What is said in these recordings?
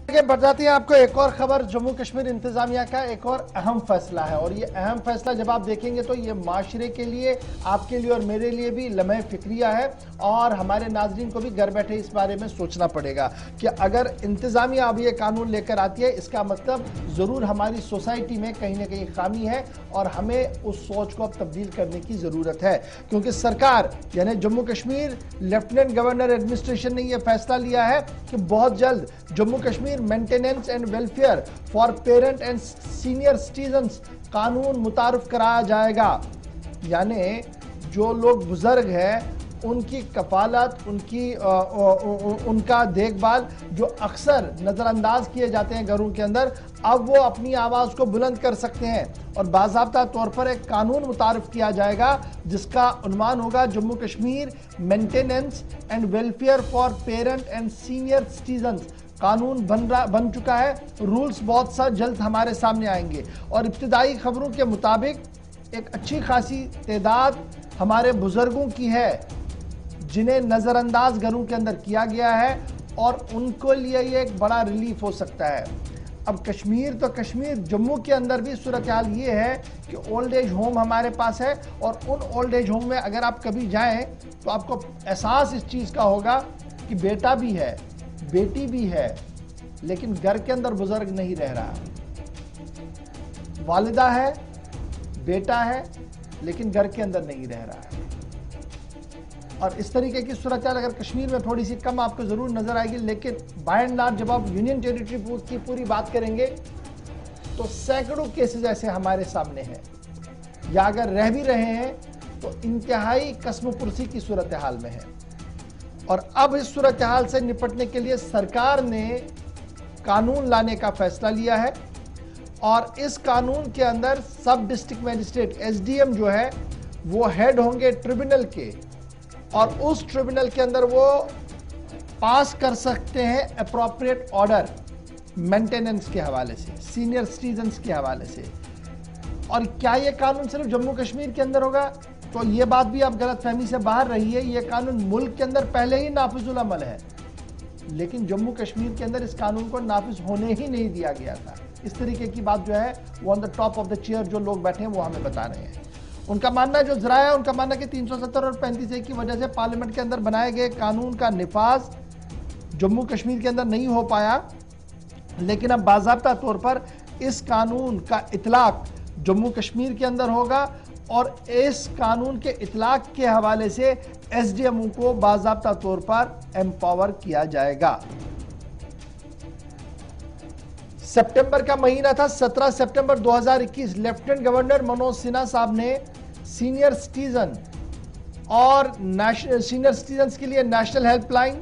आगे बढ़ जाते हैं। आपको एक और खबर, जम्मू कश्मीर इंतजामिया का एक और अहम फैसला है और ये अहम फैसला जब आप देखेंगे तो ये माशरे के लिए, आपके लिए और मेरे लिए भी लम्हे फिक्रिया है और हमारे नाजरीन को भी घर बैठे इस बारे में सोचना पड़ेगा कि अगर इंतजामिया अब ये कानून लेकर आती है, इसका मतलब ज़रूर हमारी सोसाइटी में कहीं ना कहीं खामी है और हमें उस सोच को अब तब्दील करने की ज़रूरत है। क्योंकि सरकार यानी Jammu Kashmir lieutenant governor administration ने यह फैसला लिया है कि बहुत जल्द Jammu Kashmir maintenance and welfare for parent and senior citizens कानून मुतारिफ कराया जाएगा। यानी जो लोग बुजुर्ग हैं उनकी कफालत, उनका देखभाल जो अक्सर नज़रअंदाज किए जाते हैं घरों के अंदर, अब वो अपनी आवाज़ को बुलंद कर सकते हैं और बाज़ाब्ता तौर पर एक कानून मुतारिफ किया जाएगा जिसका उन्वान होगा Jammu Kashmir maintenance and welfare for parent and senior citizens. कानून बन चुका है, रूल्स बहुत सा जल्द हमारे सामने आएंगे और इब्तिदाई खबरों के मुताबिक एक अच्छी खासी तादाद हमारे बुजुर्गों की है जिन्हें नज़रअंदाज घरों के अंदर किया गया है और उनको लिए ये एक बड़ा रिलीफ हो सकता है। अब कश्मीर तो कश्मीर, जम्मू के अंदर भी सूरत हाल ये है कि ओल्ड एज होम हमारे पास है और उन ओल्ड एज होम में अगर आप कभी जाएं तो आपको एहसास इस चीज़ का होगा कि बेटा भी है, बेटी भी है, लेकिन घर के अंदर बुजुर्ग नहीं रह रहा। वालिदा है, बेटा है, लेकिन घर के अंदर नहीं रह रहा है। और इस तरीके की सूरत अगर कश्मीर में थोड़ी सी कम आपको जरूर नजर आएगी, लेकिन बाय एंड लार्ज जब आप यूनियन टेरिटरी की पूरी बात करेंगे तो सैकड़ों केसेस ऐसे हमारे सामने हैं या अगर रह भी रहे हैं तो इंतहाई कस्मपुरसी की सूरत हाल में है। और अब इस सूरत हाल से निपटने के लिए सरकार ने कानून लाने का फैसला लिया है और इस कानून के अंदर सब डिस्ट्रिक्ट मजिस्ट्रेट एसडीएम जो है वो हेड होंगे ट्रिब्यूनल के और उस ट्रिब्यूनल के अंदर वो पास कर सकते हैं अप्रोप्रिएट ऑर्डर मेंटेनेंस के हवाले से, सीनियर सिटीजन्स के हवाले से। और क्या ये कानून सिर्फ जम्मू कश्मीर के अंदर होगा? तो ये बात भी आप गलतफहमी से बाहर रही है, ये कानून मुल्क के अंदर पहले ही नाफिजुल अमल है, लेकिन जम्मू कश्मीर के अंदर इस कानून को नाफिज होने ही नहीं दिया गया था। इस तरीके की बात जो है वो on the top of the chair जो लोग बैठे हैं वो हमें बता रहे हैं। उनका मानना जो जरा है, उनका मानना कि 370 और 35A की वजह से पार्लियामेंट के अंदर बनाए गए कानून का निफाज जम्मू कश्मीर के अंदर नहीं हो पाया, लेकिन अब बाज़ाब्ता तौर पर इस कानून का इतलाक जम्मू कश्मीर के अंदर होगा और इस कानून के इतलाक के हवाले से एसडीएम को बाज़ाब्ता तौर पर एम्पावर किया जाएगा। सितंबर का महीना था, 17 सितंबर 2021, लेफ्टिनेंट गवर्नर मनोज सिन्हा साहब ने सीनियर सिटीजन और सीनियर सिटीजन्स के लिए नेशनल हेल्पलाइन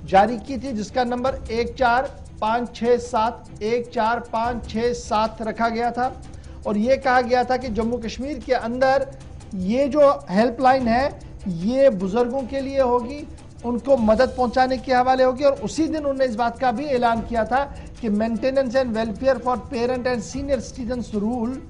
जारी की थी जिसका नंबर 14567 रखा गया था और यह कहा गया था कि जम्मू कश्मीर के अंदर ये जो हेल्पलाइन है ये बुजुर्गों के लिए होगी, उनको मदद पहुंचाने के हवाले होगी। और उसी दिन उन्होंने इस बात का भी ऐलान किया था कि maintenance and welfare for parent and senior citizens rule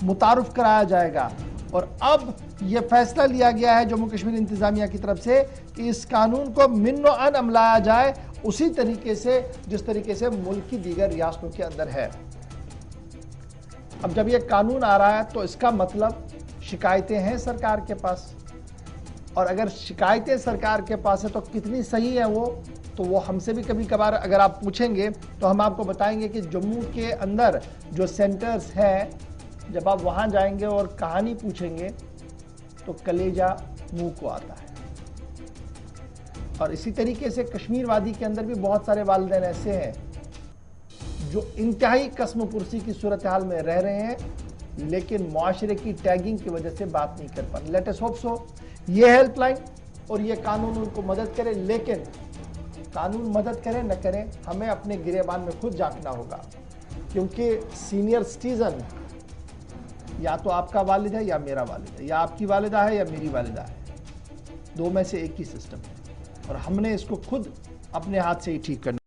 मुतारुफ कराया जाएगा। और अब यह फैसला लिया गया है जम्मू कश्मीर इंतजामिया की तरफ से कि इस कानून को मिन्नो अन अमलाया जाए उसी तरीके से जिस तरीके से मुल्क की दीगर रियासतों के अंदर है। अब जब यह कानून आ रहा है तो इसका मतलब शिकायतें हैं सरकार के पास, और अगर शिकायतें सरकार के पास है तो कितनी सही है तो वो हमसे भी कभी कभार अगर आप पूछेंगे तो हम आपको बताएंगे कि जम्मू के अंदर जो सेंटर्स हैं, जब आप वहाँ जाएंगे और कहानी पूछेंगे तो कलेजा मुंह को आता है। और इसी तरीके से कश्मीर वादी के अंदर भी बहुत सारे वालिदैन ऐसे हैं जो इंतहाई कस्मपुरसी की सूरत हाल में रह रहे हैं, लेकिन मुआशरे की टैगिंग की वजह से बात नहीं कर पा रहे। लेट अस होप सो ये हेल्पलाइन और ये कानून उनको मदद करे, लेकिन कानून मदद करे न करे हमें अपने गिरेबान में खुद झांकना होगा, क्योंकि सीनियर सिटीजन या तो आपका वालिद है या मेरा वालिद है, या आपकी वालिदा है या मेरी वालिदा है, दो में से एक ही सिस्टम है और हमने इसको खुद अपने हाथ से ही ठीक करना।